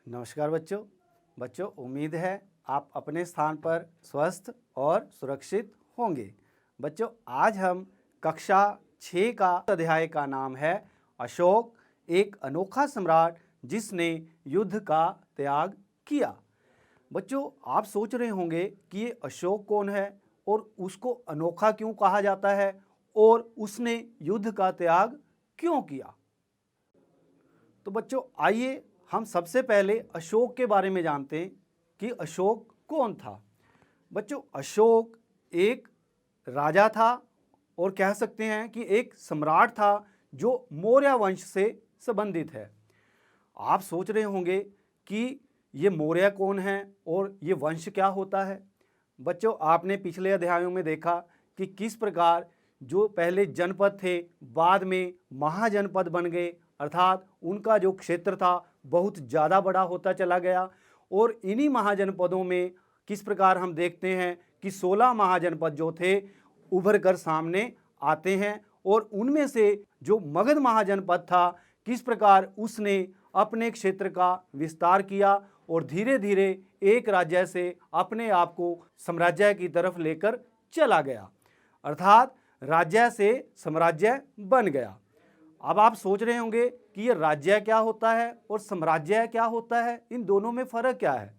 नमस्कार बच्चों। उम्मीद है आप अपने स्थान पर स्वस्थ और सुरक्षित होंगे। बच्चों, आज हम कक्षा 6 का अध्याय का नाम है अशोक, एक अनोखा सम्राट जिसने युद्ध का त्याग किया। बच्चों, आप सोच रहे होंगे कि ये अशोक कौन है और उसको अनोखा क्यों कहा जाता है और उसने युद्ध का त्याग क्यों किया। तो बच्चों, आइए हम सबसे पहले अशोक के बारे में जानते हैं कि अशोक कौन था। बच्चों, अशोक एक राजा था और कह सकते हैं कि एक सम्राट था जो मौर्य वंश से संबंधित है। आप सोच रहे होंगे कि ये मौर्य कौन है और ये वंश क्या होता है। बच्चों, आपने पिछले अध्यायों में देखा कि किस प्रकार जो पहले जनपद थे बाद में महाजनपद बन गए, अर्थात उनका जो क्षेत्र था बहुत ज़्यादा बड़ा होता चला गया। और इन्हीं महाजनपदों में किस प्रकार हम देखते हैं कि 16 महाजनपद जो थे उभर कर सामने आते हैं और उनमें से जो मगध महाजनपद था किस प्रकार उसने अपने क्षेत्र का विस्तार किया और धीरे धीरे एक राज्य से अपने आप को साम्राज्य की तरफ लेकर चला गया, अर्थात राज्य से साम्राज्य बन गया। अब आप सोच रहे होंगे कि ये राज्य क्या होता है और साम्राज्य क्या होता है, इन दोनों में फर्क क्या है।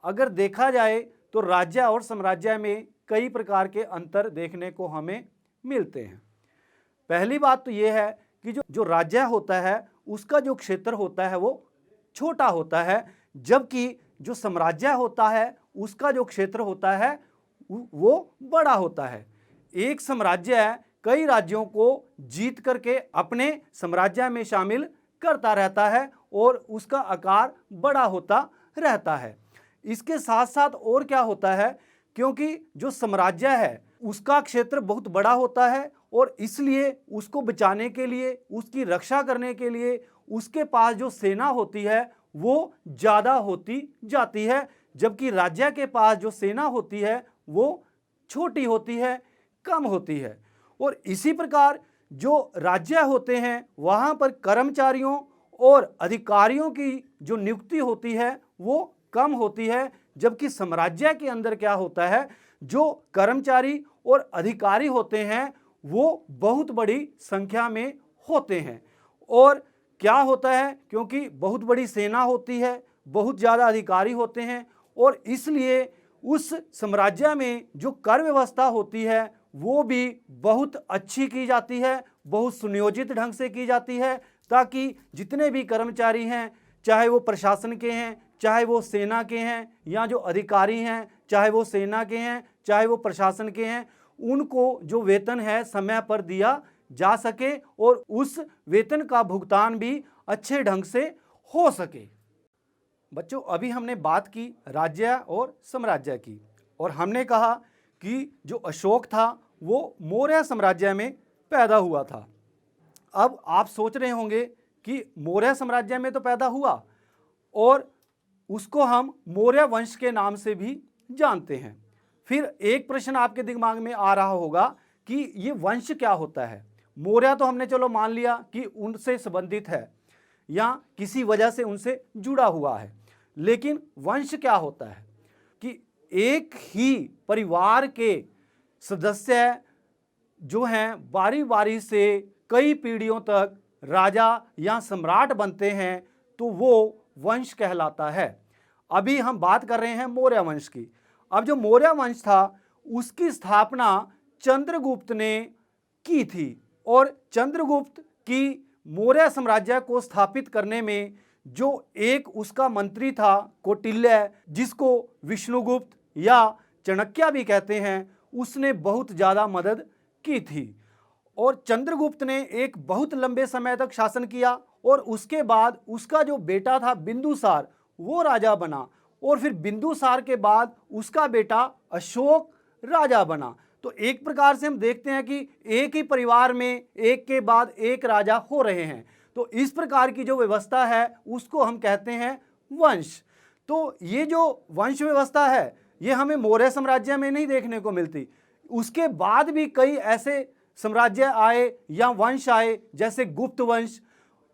अगर देखा जाए तो राज्य और साम्राज्य में कई प्रकार के अंतर देखने को हमें मिलते हैं। पहली बात तो ये है कि जो राज्य होता है उसका जो क्षेत्र होता है वो छोटा होता है, जबकि जो साम्राज्य होता है उसका जो क्षेत्र होता है वो बड़ा होता है। एक साम्राज्य कई राज्यों को जीत करके अपने साम्राज्य में शामिल करता रहता है और उसका आकार बड़ा होता रहता है। इसके साथ साथ और क्या होता है, क्योंकि जो साम्राज्य है उसका क्षेत्र बहुत बड़ा होता है और इसलिए उसको बचाने के लिए, उसकी रक्षा करने के लिए उसके पास जो सेना होती है वो ज़्यादा होती जाती है, जबकि राज्य के पास जो सेना होती है वो छोटी होती है, कम होती है। और इसी प्रकार जो राज्य होते हैं वहाँ पर कर्मचारियों और अधिकारियों की जो नियुक्ति होती है वो कम होती है, जबकि साम्राज्य के अंदर क्या होता है, जो कर्मचारी और अधिकारी होते हैं वो बहुत बड़ी संख्या में होते हैं। और क्या होता है, क्योंकि बहुत बड़ी सेना होती है, बहुत ज़्यादा अधिकारी होते हैं और इसलिए उस साम्राज्य में जो कर व्यवस्था होती है वो भी बहुत अच्छी की जाती है, बहुत सुनियोजित ढंग से की जाती है, ताकि जितने भी कर्मचारी हैं, चाहे वो प्रशासन के हैं, चाहे वो सेना के हैं, या जो अधिकारी हैं चाहे वो सेना के हैं, चाहे वो प्रशासन के हैं, उनको जो वेतन है समय पर दिया जा सके और उस वेतन का भुगतान भी अच्छे ढंग से हो सके। बच्चों, अभी हमने बात की राज्य और साम्राज्य की और हमने कहा कि जो अशोक था वो मौर्य साम्राज्य में पैदा हुआ था। अब आप सोच रहे होंगे कि मौर्य साम्राज्य में तो पैदा हुआ और उसको हम मौर्य वंश के नाम से भी जानते हैं। फिर एक प्रश्न आपके दिमाग में आ रहा होगा कि ये वंश क्या होता है। मौर्य तो हमने चलो मान लिया कि उनसे संबंधित है या किसी वजह से उनसे जुड़ा हुआ है, लेकिन वंश क्या होता है कि एक ही परिवार के सदस्य जो हैं बारी बारी से कई पीढ़ियों तक राजा या सम्राट बनते हैं तो वो वंश कहलाता है। अभी हम बात कर रहे हैं मौर्य वंश की। अब जो मौर्य वंश था उसकी स्थापना चंद्रगुप्त ने की थी और चंद्रगुप्त की मौर्य साम्राज्य को स्थापित करने में जो एक उसका मंत्री था कौटिल्य, जिसको विष्णुगुप्त या चाणक्य भी कहते हैं, उसने बहुत ज़्यादा मदद की थी। और चंद्रगुप्त ने एक बहुत लंबे समय तक शासन किया और उसके बाद उसका जो बेटा था बिंदुसार वो राजा बना और फिर बिंदुसार के बाद उसका बेटा अशोक राजा बना। तो एक प्रकार से हम देखते हैं कि एक ही परिवार में एक के बाद एक राजा हो रहे हैं। तो इस प्रकार की जो व्यवस्था है उसको हम कहते हैं वंश। तो ये जो वंश व्यवस्था है ये हमें मौर्य साम्राज्य में नहीं देखने को मिलती। उसके बाद भी कई ऐसे साम्राज्य आए या वंश आए, जैसे गुप्त वंश,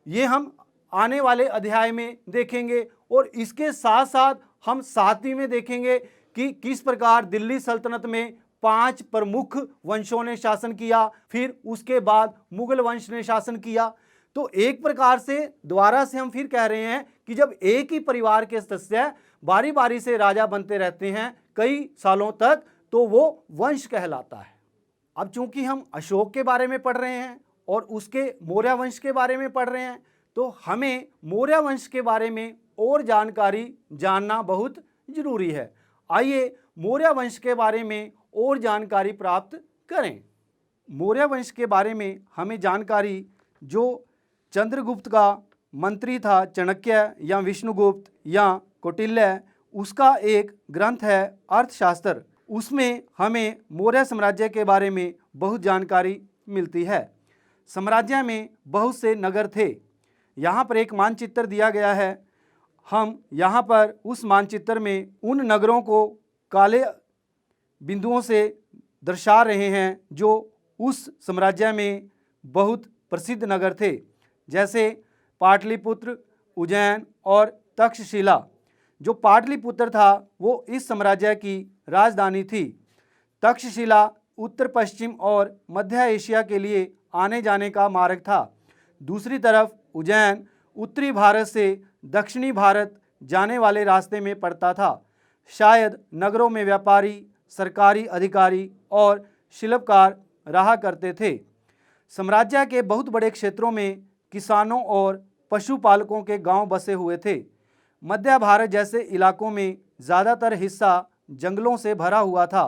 ये हम आने वाले अध्याय में देखेंगे। और इसके साथ साथ हम सातवीं में देखेंगे कि किस प्रकार दिल्ली सल्तनत में 5 प्रमुख वंशों ने शासन किया, फिर उसके बाद मुगल वंश ने शासन किया। तो एक प्रकार से दोबारा से हम फिर कह रहे हैं कि जब एक ही परिवार के सदस्य बारी बारी से राजा बनते रहते हैं कई सालों तक, तो वो वंश कहलाता है। अब चूंकि हम अशोक के बारे में पढ़ रहे हैं और उसके मौर्य वंश के बारे में पढ़ रहे हैं, तो हमें मौर्य वंश के बारे में और जानकारी जानना बहुत जरूरी है। आइए मौर्य वंश के बारे में और जानकारी प्राप्त करें। मौर्य वंश के बारे में हमें जानकारी, जो चंद्रगुप्त का मंत्री था, चाणक्य या विष्णुगुप्त या कौटिल्य, उसका एक ग्रंथ है अर्थशास्त्र, उसमें हमें मौर्य साम्राज्य के बारे में बहुत जानकारी मिलती है। साम्राज्य में बहुत से नगर थे। यहाँ पर एक मानचित्र दिया गया है। हम यहाँ पर उस मानचित्र में उन नगरों को काले बिंदुओं से दर्शा रहे हैं जो उस साम्राज्य में बहुत प्रसिद्ध नगर थे, जैसे पाटलिपुत्र, उज्जैन और तक्षशिला। जो पाटलिपुत्र था वो इस साम्राज्य की राजधानी थी। तक्षशिला उत्तर पश्चिम और मध्य एशिया के लिए आने जाने का मार्ग था। दूसरी तरफ उज्जैन उत्तरी भारत से दक्षिणी भारत जाने वाले रास्ते में पड़ता था। शायद नगरों में व्यापारी, सरकारी अधिकारी और शिल्पकार रहा करते थे। साम्राज्य के बहुत बड़े क्षेत्रों में किसानों और पशुपालकों के गांव बसे हुए थे। मध्य भारत जैसे इलाकों में ज़्यादातर हिस्सा जंगलों से भरा हुआ था।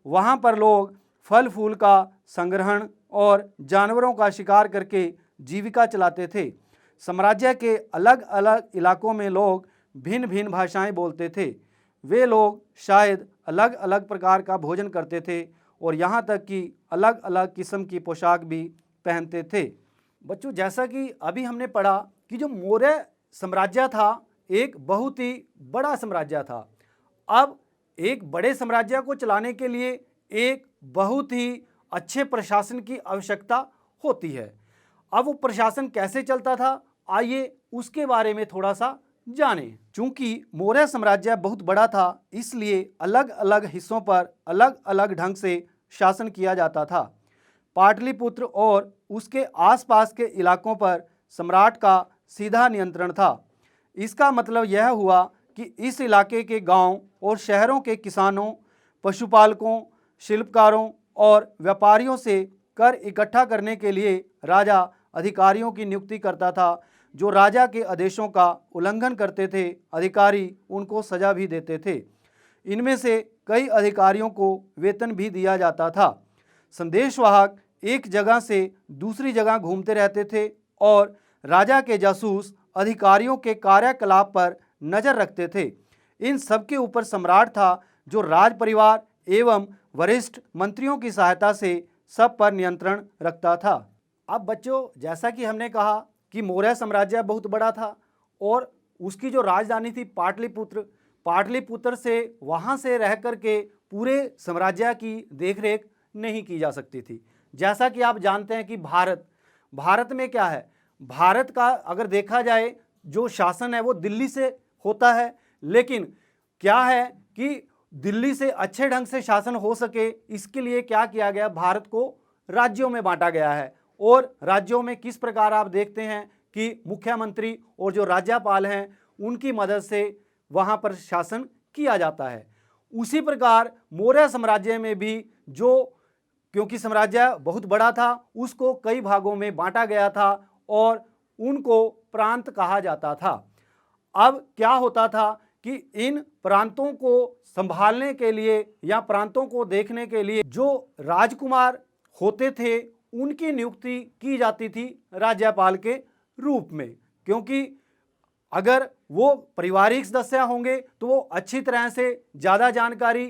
वहाँ पर लोग फल फूल का संग्रहण और जानवरों का शिकार करके जीविका चलाते थे। साम्राज्य के अलग अलग इलाकों में लोग भिन्न भिन्न भाषाएं बोलते थे। वे लोग शायद अलग अलग प्रकार का भोजन करते थे और यहाँ तक कि अलग अलग किस्म की पोशाक भी पहनते थे। बच्चों, जैसा कि अभी हमने पढ़ा कि जो मौर्य साम्राज्य था एक बहुत ही बड़ा साम्राज्य था। अब एक बड़े साम्राज्य को चलाने के लिए एक बहुत ही अच्छे प्रशासन की आवश्यकता होती है। अब वो प्रशासन कैसे चलता था, आइए उसके बारे में थोड़ा सा जानें। चूंकि मौर्य साम्राज्य बहुत बड़ा था, इसलिए अलग अलग हिस्सों पर अलग अलग ढंग से शासन किया जाता था। पाटलिपुत्र और उसके आसपास के इलाकों पर सम्राट का सीधा नियंत्रण था। इसका मतलब यह हुआ कि इस इलाके के गांव और शहरों के किसानों, पशुपालकों, शिल्पकारों और व्यापारियों से कर इकट्ठा करने के लिए राजा अधिकारियों की नियुक्ति करता था। जो राजा के आदेशों का उल्लंघन करते थे, अधिकारी उनको सजा भी देते थे। इनमें से कई अधिकारियों को वेतन भी दिया जाता था। संदेशवाहक एक जगह से दूसरी जगह घूमते रहते थे और राजा के जासूस अधिकारियों के कार्यकलाप पर नजर रखते थे। इन सब के ऊपर सम्राट था, जो राज परिवार एवं वरिष्ठ मंत्रियों की सहायता से सब पर नियंत्रण रखता था। अब बच्चों, जैसा कि हमने कहा कि मौर्य साम्राज्य बहुत बड़ा था और उसकी जो राजधानी थी पाटलिपुत्र, पाटलिपुत्र से वहाँ से रह कर के पूरे साम्राज्य की देखरेख नहीं की जा सकती थी। जैसा कि आप जानते हैं कि भारत में क्या है, भारत का अगर देखा जाए जो शासन है वो दिल्ली से होता है, लेकिन क्या है कि दिल्ली से अच्छे ढंग से शासन हो सके इसके लिए क्या किया गया, भारत को राज्यों में बांटा गया है। और राज्यों में किस प्रकार आप देखते हैं कि मुख्यमंत्री और जो राज्यपाल हैं उनकी मदद से वहाँ पर शासन किया जाता है। उसी प्रकार मौर्य साम्राज्य में भी क्योंकि साम्राज्य बहुत बड़ा था, उसको कई भागों में बांटा गया था और उनको प्रांत कहा जाता था। अब क्या होता था कि इन प्रांतों को संभालने के लिए या प्रांतों को देखने के लिए जो राजकुमार होते थे उनकी नियुक्ति की जाती थी राज्यपाल के रूप में, क्योंकि अगर वो पारिवारिक सदस्य होंगे तो वो अच्छी तरह से ज़्यादा जानकारी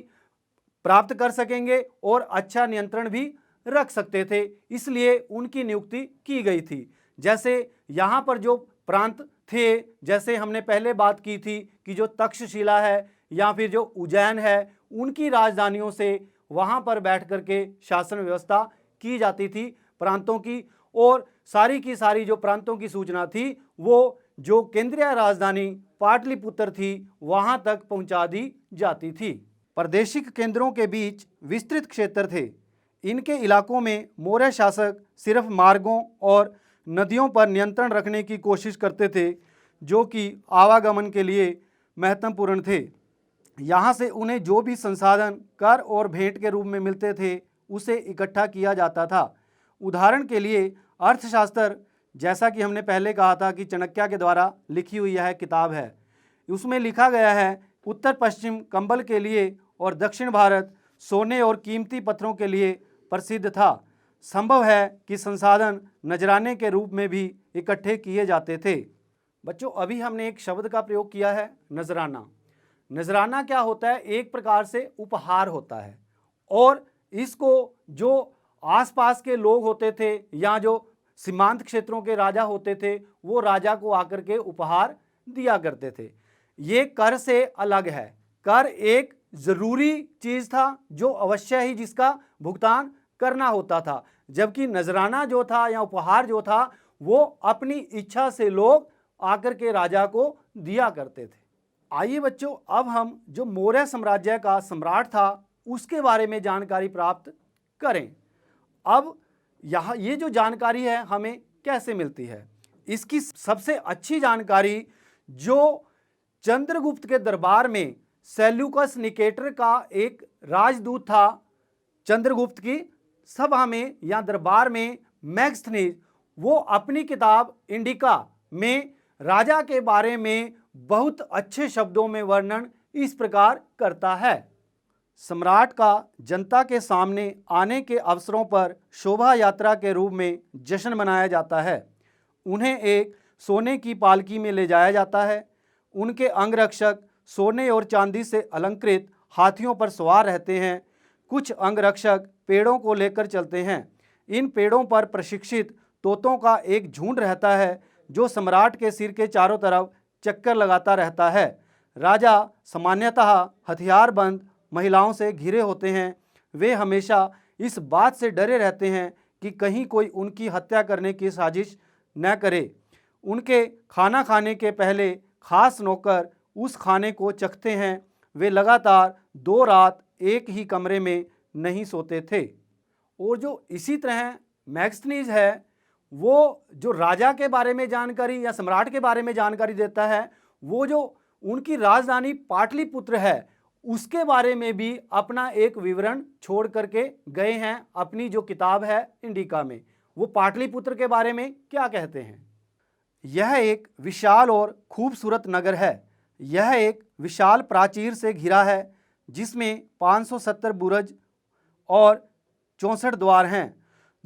प्राप्त कर सकेंगे और अच्छा नियंत्रण भी रख सकते थे, इसलिए उनकी नियुक्ति की गई थी। जैसे यहाँ पर जो प्रांत थे, जैसे हमने पहले बात की थी कि जो तक्षशिला है या फिर जो उज्जैन है, उनकी राजधानियों से वहाँ पर बैठ कर के शासन व्यवस्था की जाती थी प्रांतों की, और सारी की सारी जो प्रांतों की सूचना थी वो जो केंद्रीय राजधानी पाटलिपुत्र थी वहां तक पहुंचा दी जाती थी। प्रादेशिक केंद्रों के बीच विस्तृत क्षेत्र थे। इनके इलाकों में मौर्य शासक सिर्फ मार्गों और नदियों पर नियंत्रण रखने की कोशिश करते थे, जो कि आवागमन के लिए महत्वपूर्ण थे। यहाँ से उन्हें जो भी संसाधन कर और भेंट के रूप में मिलते थे उसे इकट्ठा किया जाता था। उदाहरण के लिए अर्थशास्त्र, जैसा कि हमने पहले कहा था कि चाणक्य के द्वारा लिखी हुई यह किताब है, उसमें लिखा गया है उत्तर पश्चिम कंबल के लिए और दक्षिण भारत सोने और कीमती पत्थरों के लिए प्रसिद्ध था। संभव है कि संसाधन नजराने के रूप में भी इकट्ठे किए जाते थे। बच्चों, अभी हमने एक शब्द का प्रयोग किया है, नजराना। नजराना क्या होता है? एक प्रकार से उपहार होता है, और इसको जो आसपास के लोग होते थे या जो सीमांत क्षेत्रों के राजा होते थे वो राजा को आकर के उपहार दिया करते थे। ये कर से अलग है। कर एक जरूरी चीज था जो अवश्य ही जिसका भुगतान करना होता था, जबकि नजराना जो था या उपहार जो था वो अपनी इच्छा से लोग आकर के राजा को दिया करते थे। आइए बच्चों, अब हम जो मौर्य साम्राज्य का सम्राट था उसके बारे में जानकारी प्राप्त करें। अब यहाँ ये जो जानकारी है हमें कैसे मिलती है? इसकी सबसे अच्छी जानकारी जो चंद्रगुप्त के दरबार में सेल्यूकस निकेटर का एक राजदूत था, चंद्रगुप्त की सभा में या दरबार में मैग्स्थनीज, वो अपनी किताब इंडिका में राजा के बारे में बहुत अच्छे शब्दों में वर्णन इस प्रकार करता है। सम्राट का जनता के सामने आने के अवसरों पर शोभा यात्रा के रूप में जश्न मनाया जाता है। उन्हें एक सोने की पालकी में ले जाया जाता है। उनके अंगरक्षक सोने और चांदी से अलंकृत हाथियों पर सवार रहते हैं। कुछ अंगरक्षक पेड़ों को लेकर चलते हैं। इन पेड़ों पर प्रशिक्षित तोतों का एक झुंड रहता है जो सम्राट के सिर के चारों तरफ चक्कर लगाता रहता है। राजा सामान्यतः हथियारबंद महिलाओं से घिरे होते हैं। वे हमेशा इस बात से डरे रहते हैं कि कहीं कोई उनकी हत्या करने की साजिश न करे। उनके खाना खाने के पहले खास नौकर उस खाने को चखते हैं। वे लगातार 2 रात एक ही कमरे में नहीं सोते थे। और जो इसी तरह मैग्स्थनीज है, वो जो राजा के बारे में जानकारी या सम्राट के बारे में जानकारी देता है, वो जो उनकी राजधानी पाटलिपुत्र है उसके बारे में भी अपना एक विवरण छोड़ करके गए हैं अपनी जो किताब है इंडिका में। वो पाटलिपुत्र के बारे में क्या कहते हैं? यह एक विशाल और खूबसूरत नगर है। यह एक विशाल प्राचीर से घिरा है जिसमें 570 बुर्ज और 64 द्वार हैं।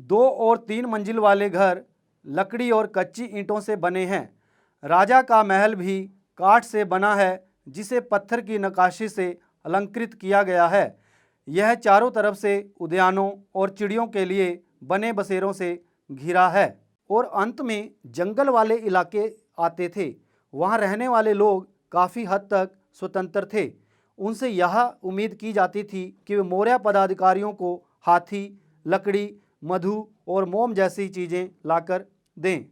2 और 3 मंजिल वाले घर लकड़ी और कच्ची ईंटों से बने हैं। राजा का महल भी काठ से बना है जिसे पत्थर की नक्काशी से अलंकृत किया गया है। यह चारों तरफ से उद्यानों और चिड़ियों के लिए बने बसेरों से घिरा है। और अंत में जंगल वाले इलाके आते थे। वहाँ रहने वाले लोग काफ़ी हद तक स्वतंत्र थे। उनसे यह उम्मीद की जाती थी कि वे मौर्य पदाधिकारियों को हाथी, लकड़ी, मधु और मोम जैसी चीज़ें लाकर दें।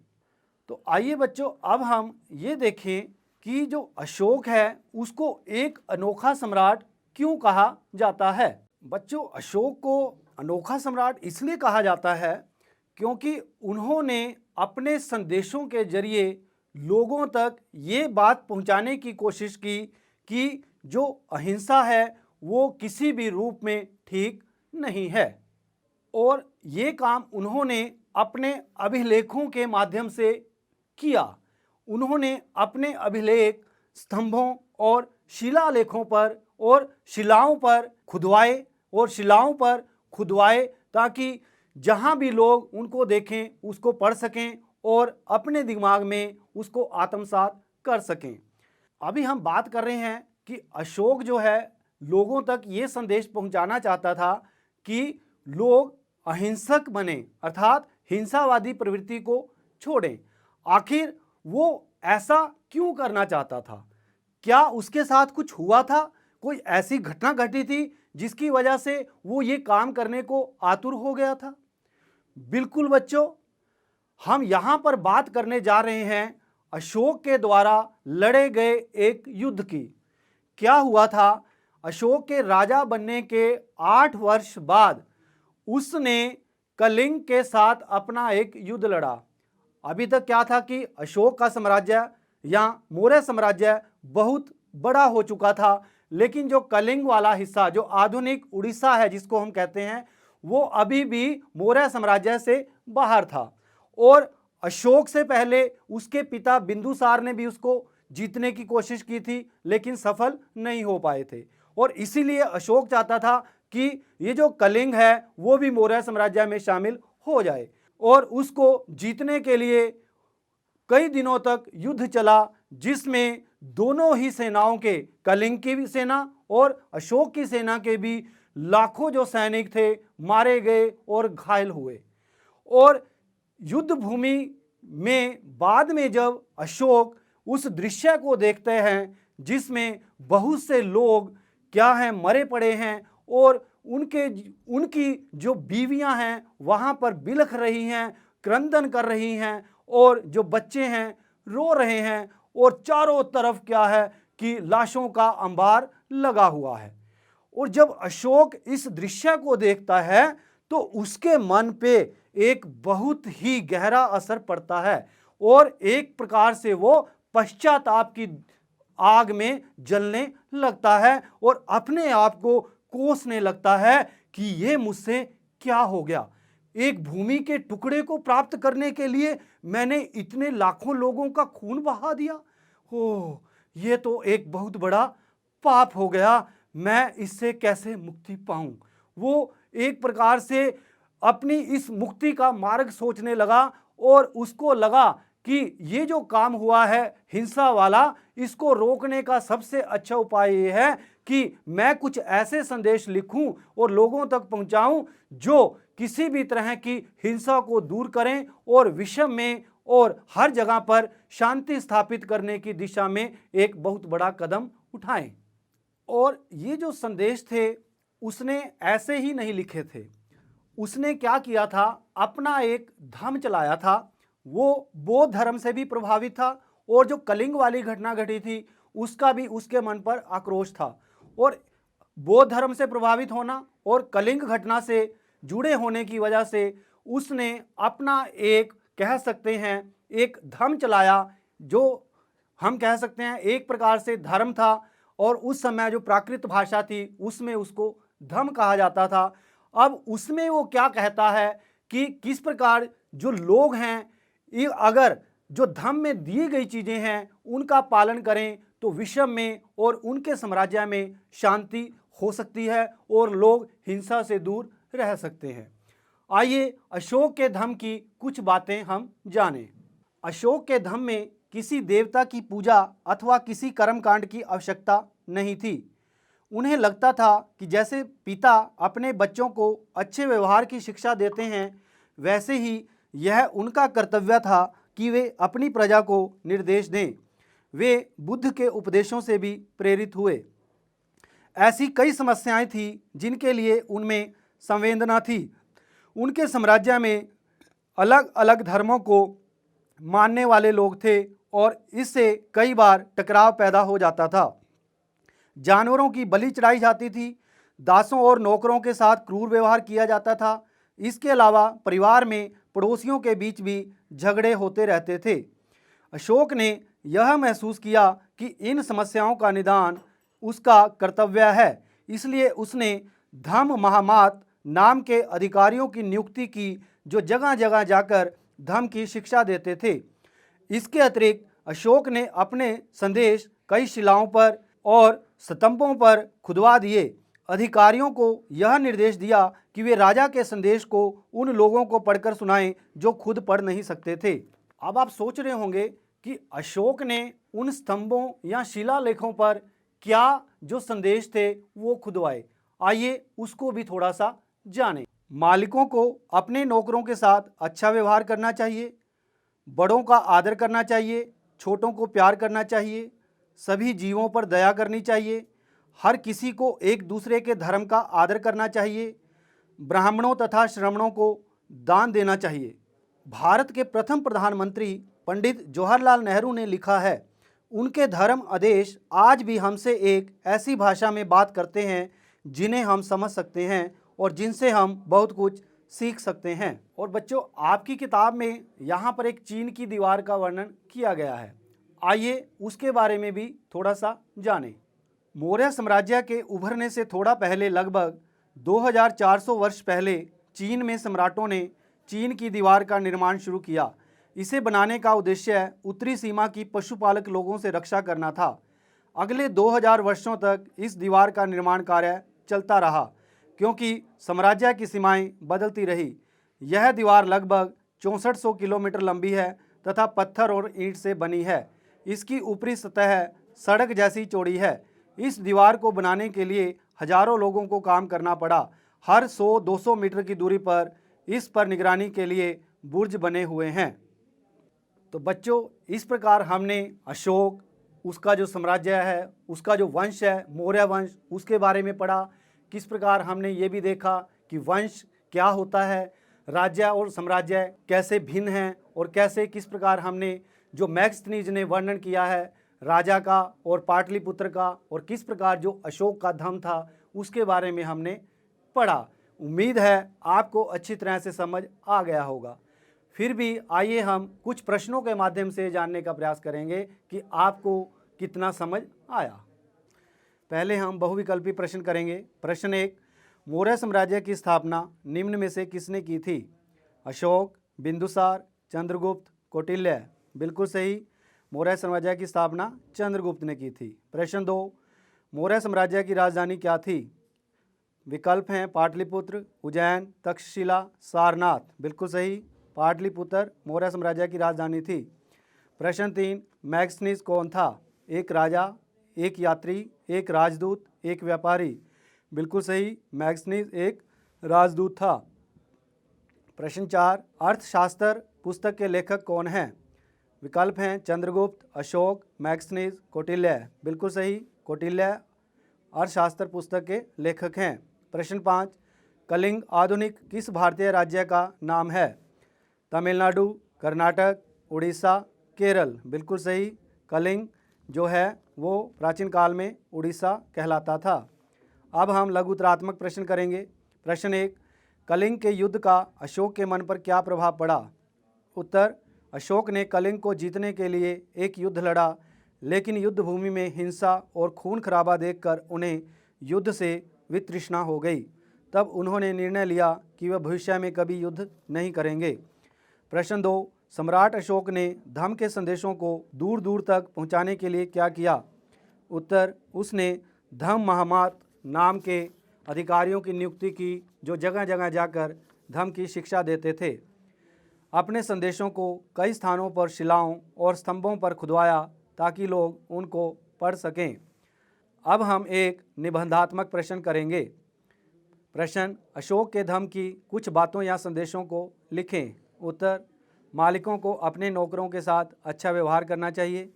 तो आइए बच्चों, अब हम ये देखें कि जो अशोक है उसको एक अनोखा सम्राट क्यों कहा जाता है। बच्चों, अशोक को अनोखा सम्राट इसलिए कहा जाता है क्योंकि उन्होंने अपने संदेशों के जरिए लोगों तक ये बात पहुंचाने की कोशिश की कि जो अहिंसा है वो किसी भी रूप में ठीक नहीं है। और ये काम उन्होंने अपने अभिलेखों के माध्यम से किया। उन्होंने अपने अभिलेख स्तंभों और शिलालेखों पर और शिलाओं पर खुदवाए ताकि जहाँ भी लोग उनको देखें उसको पढ़ सकें और अपने दिमाग में उसको आत्मसात कर सकें। अभी हम बात कर रहे हैं कि अशोक जो है लोगों तक ये संदेश पहुंचाना चाहता था कि लोग अहिंसक बने, अर्थात हिंसावादी प्रवृत्ति को छोड़ें। आखिर वो ऐसा क्यों करना चाहता था? क्या उसके साथ कुछ हुआ था? कोई ऐसी घटना घटी थी जिसकी वजह से वो ये काम करने को आतुर हो गया था? बिल्कुल बच्चों, हम यहाँ पर बात करने जा रहे हैं अशोक के द्वारा लड़े गए एक युद्ध की। क्या हुआ था, अशोक के राजा बनने के 8 वर्ष बाद उसने कलिंग के साथ अपना एक युद्ध लड़ा। अभी तक क्या था कि अशोक का साम्राज्य या मौर्य साम्राज्य बहुत बड़ा हो चुका था, लेकिन जो कलिंग वाला हिस्सा, जो आधुनिक उड़ीसा है जिसको हम कहते हैं, वो अभी भी मौर्य साम्राज्य से बाहर था। और अशोक से पहले उसके पिता बिंदुसार ने भी उसको जीतने की कोशिश की थी, लेकिन सफल नहीं हो पाए थे। और इसीलिए अशोक चाहता था कि ये जो कलिंग है वो भी मौर्य साम्राज्य में शामिल हो जाए। और उसको जीतने के लिए कई दिनों तक युद्ध चला, जिसमें दोनों ही सेनाओं के, कलिंग की भी सेना और अशोक की सेना के भी लाखों जो सैनिक थे मारे गए और घायल हुए। और युद्ध भूमि में बाद में जब अशोक उस दृश्य को देखते हैं जिसमें बहुत से लोग क्या हैं, मरे पड़े हैं, और उनकी जो बीवियां हैं वहां पर बिलख रही हैं, क्रंदन कर रही हैं, और जो बच्चे हैं रो रहे हैं, और चारों तरफ क्या है कि लाशों का अंबार लगा हुआ है। और जब अशोक इस दृश्य को देखता है तो उसके मन पे एक बहुत ही गहरा असर पड़ता है, और एक प्रकार से वो पश्चाताप की आग में जलने लगता है और अपने आप को कोसने लगता है कि ये मुझसे क्या हो गया। एक भूमि के टुकड़े को प्राप्त करने के लिए मैंने इतने लाखों लोगों का खून बहा दिया। ओह, ये तो एक बहुत बड़ा पाप हो गया, मैं इससे कैसे मुक्ति पाऊं। वो एक प्रकार से अपनी इस मुक्ति का मार्ग सोचने लगा, और उसको लगा कि ये जो काम हुआ है हिंसा वाला, इसको रोकने का सबसे अच्छा उपाय ये है कि मैं कुछ ऐसे संदेश लिखूं और लोगों तक पहुंचाऊं जो किसी भी तरह की हिंसा को दूर करें और विषम में और हर जगह पर शांति स्थापित करने की दिशा में एक बहुत बड़ा कदम उठाएं। और ये जो संदेश थे उसने ऐसे ही नहीं लिखे थे। उसने क्या किया था, अपना एक धर्म चलाया था। वो बौद्ध धर्म से भी प्रभावित था, और जो कलिंग वाली घटना घटी थी उसका भी उसके मन पर आक्रोश था। और बौद्ध धर्म से प्रभावित होना और कलिंग घटना से जुड़े होने की वजह से उसने अपना एक, कह सकते हैं, एक धर्म चलाया, जो हम कह सकते हैं एक प्रकार से धर्म था। और उस समय जो प्राकृत भाषा थी उसमें उसको धर्म कहा जाता था। अब उसमें वो क्या कहता है कि किस प्रकार जो लोग हैं, ये अगर जो धर्म में दी गई चीजें हैं उनका पालन करें तो विश्व में और उनके साम्राज्य में शांति हो सकती है और लोग हिंसा से दूर रह सकते हैं। आइए अशोक के धर्म की कुछ बातें हम जानें। अशोक के धर्म में किसी देवता की पूजा अथवा किसी कर्मकांड की आवश्यकता नहीं थी। उन्हें लगता था कि जैसे पिता अपने बच्चों को अच्छे व्यवहार की शिक्षा देते हैं, वैसे ही यह उनका कर्तव्य था कि वे अपनी प्रजा को निर्देश दें। वे बुद्ध के उपदेशों से भी प्रेरित हुए। ऐसी कई समस्याएं थी जिनके लिए उनमें संवेदना थी। उनके साम्राज्य में अलग अलग धर्मों को मानने वाले लोग थे और इससे कई बार टकराव पैदा हो जाता था। जानवरों की बलि चढ़ाई जाती थी, दासों और नौकरों के साथ क्रूर व्यवहार किया जाता था। इसके अलावा परिवार में पड़ोसियों के बीच भी झगड़े होते रहते थे। अशोक ने यह महसूस किया कि इन समस्याओं का निदान उसका कर्तव्य है, इसलिए उसने धम्म महामात नाम के अधिकारियों की नियुक्ति की, जो जगह जगह जाकर धम्म की शिक्षा देते थे। इसके अतिरिक्त अशोक ने अपने संदेश कई शिलाओं पर और स्तंभों पर खुदवा दिए। अधिकारियों को यह निर्देश दिया कि वे राजा के संदेश को उन लोगों को पढ़कर सुनाएं जो खुद पढ़ नहीं सकते थे। अब आप सोच रहे होंगे कि अशोक ने उन स्तंभों या शिलालेखों पर क्या जो संदेश थे वो खुदवाए। आइए उसको भी थोड़ा सा जानें। मालिकों को अपने नौकरों के साथ अच्छा व्यवहार करना चाहिए, बड़ों का आदर करना चाहिए, छोटों को प्यार करना चाहिए, सभी जीवों पर दया करनी चाहिए, हर किसी को एक दूसरे के धर्म का आदर करना चाहिए, ब्राह्मणों तथा श्रमणों को दान देना चाहिए। भारत के प्रथम प्रधानमंत्री पंडित जवाहरलाल नेहरू ने लिखा है, उनके धर्म आदेश आज भी हमसे एक ऐसी भाषा में बात करते हैं जिन्हें हम समझ सकते हैं और जिनसे हम बहुत कुछ सीख सकते हैं। और बच्चों, आपकी किताब में यहाँ पर एक चीन की दीवार का वर्णन किया गया है, आइए उसके बारे में भी थोड़ा सा जानें। मौर्य साम्राज्य के उभरने से थोड़ा पहले, लगभग 2400 वर्ष पहले, चीन में सम्राटों ने चीन की दीवार का निर्माण शुरू किया। इसे बनाने का उद्देश्य उत्तरी सीमा की पशुपालक लोगों से रक्षा करना था। अगले 2000 वर्षों तक इस दीवार का निर्माण कार्य चलता रहा क्योंकि साम्राज्य की सीमाएं बदलती रही। यह दीवार लगभग 6400 किलोमीटर लंबी है तथा पत्थर और ईंट से बनी है। इसकी ऊपरी सतह सड़क जैसी चौड़ी है। इस दीवार को बनाने के लिए हजारों लोगों को काम करना पड़ा। हर 100-200 मीटर की दूरी पर इस पर निगरानी के लिए बुर्ज बने हुए हैं। तो बच्चों, इस प्रकार हमने अशोक, उसका जो साम्राज्य है, उसका जो वंश है मौर्य वंश, उसके बारे में पढ़ा। किस प्रकार हमने ये भी देखा कि वंश क्या होता है, राज्य और साम्राज्य कैसे भिन्न हैं और कैसे किस प्रकार हमने जो मैग्स्थनीज ने वर्णन किया है राजा का और पाटलिपुत्र का, और किस प्रकार जो अशोक का धर्म था उसके बारे में हमने पढ़ा। उम्मीद है आपको अच्छी तरह से समझ आ गया होगा। फिर भी आइए हम कुछ प्रश्नों के माध्यम से जानने का प्रयास करेंगे कि आपको कितना समझ आया। पहले हम बहुविकल्पी प्रश्न करेंगे। प्रश्न 1, मौर्य साम्राज्य की स्थापना निम्न में से किसने की थी? अशोक, बिंदुसार, चंद्रगुप्त, कौटिल्य। बिल्कुल सही, मौर्य साम्राज्य की स्थापना चंद्रगुप्त ने की थी। प्रश्न 2, मौर्य साम्राज्य की राजधानी क्या थी? विकल्प हैं पाटलिपुत्र, उज्जैन, तक्षशिला, सारनाथ। बिल्कुल सही, पाटलिपुत्र मौर्य साम्राज्य की राजधानी थी। प्रश्न 3, मैग्स्थनीज कौन था? एक राजा, एक यात्री, एक राजदूत, एक व्यापारी। बिल्कुल सही, मैग्स्थनीज एक राजदूत था। प्रश्न 4, अर्थशास्त्र पुस्तक के लेखक कौन हैं? विकल्प हैं चंद्रगुप्त, अशोक, मैग्स्थनीज, कौटिल्य। बिल्कुल सही, कौटिल्य अर्थशास्त्र पुस्तक के लेखक हैं। प्रश्न 5, कलिंग आधुनिक किस भारतीय राज्य का नाम है? तमिलनाडु, कर्नाटक, उड़ीसा, केरल। बिल्कुल सही, कलिंग जो है वो प्राचीन काल में उड़ीसा कहलाता था। अब हम लघुतरात्मक प्रश्न करेंगे। प्रश्न 1, कलिंग के युद्ध का अशोक के मन पर क्या प्रभाव पड़ा? उत्तर, अशोक ने कलिंग को जीतने के लिए एक युद्ध लड़ा, लेकिन युद्ध भूमि में हिंसा और खून खराबा देखकर उन्हें युद्ध से वितृष्णा हो गई। तब उन्होंने निर्णय लिया कि वह भविष्य में कभी युद्ध नहीं करेंगे। प्रश्न 2, सम्राट अशोक ने धम्म के संदेशों को दूर दूर तक पहुंचाने के लिए क्या किया? उत्तर, उसने धम्म महामात नाम के अधिकारियों की नियुक्ति की जो जगह जगह जाकर धम्म की शिक्षा देते थे। अपने संदेशों को कई स्थानों पर शिलाओं और स्तंभों पर खुदवाया ताकि लोग उनको पढ़ सकें। अब हम एक निबंधात्मक प्रश्न करेंगे। प्रश्न, अशोक के धम्म की कुछ बातों या संदेशों को लिखें। उत्तर, मालिकों को अपने नौकरों के साथ अच्छा व्यवहार करना चाहिए,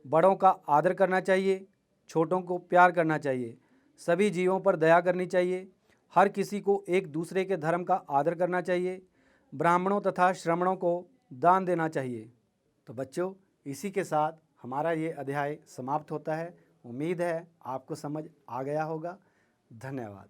बड़ों का आदर करना चाहिए, छोटों को प्यार करना चाहिए, सभी जीवों पर दया करनी चाहिए, हर किसी को एक दूसरे के धर्म का आदर करना चाहिए, ब्राह्मणों तथा श्रमणों को दान देना चाहिए। तो बच्चों, इसी के साथ हमारा ये अध्याय समाप्त होता है। उम्मीद है आपको समझ आ गया होगा। धन्यवाद।